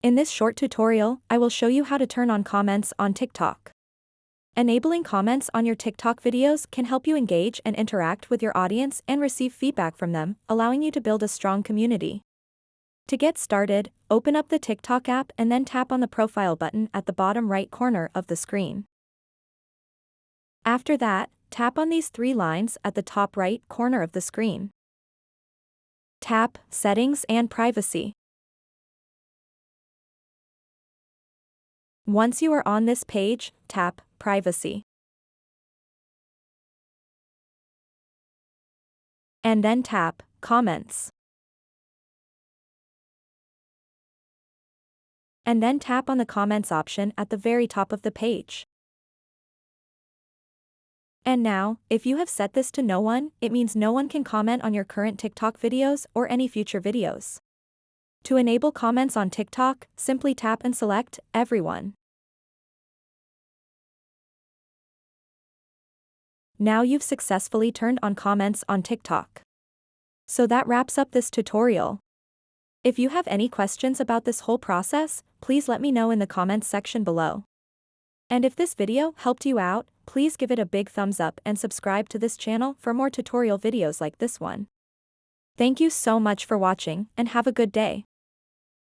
In this short tutorial, I will show you how to turn on comments on TikTok. Enabling comments on your TikTok videos can help you engage and interact with your audience and receive feedback from them, allowing you to build a strong community. To get started, open up the TikTok app and then tap on the profile button at the bottom right corner of the screen. After that, tap on these three lines at the top right corner of the screen. Tap Settings and Privacy. Once you are on this page, tap Privacy. And then tap Comments. And then tap on the Comments option at the very top of the page. And now, if you have set this to no one, it means no one can comment on your current TikTok videos or any future videos. To enable comments on TikTok, simply tap and select Everyone. Now you've successfully turned on comments on TikTok. So that wraps up this tutorial. If you have any questions about this whole process, please let me know in the comments section below. And if this video helped you out, please give it a big thumbs up and subscribe to this channel for more tutorial videos like this one. Thank you so much for watching and have a good day.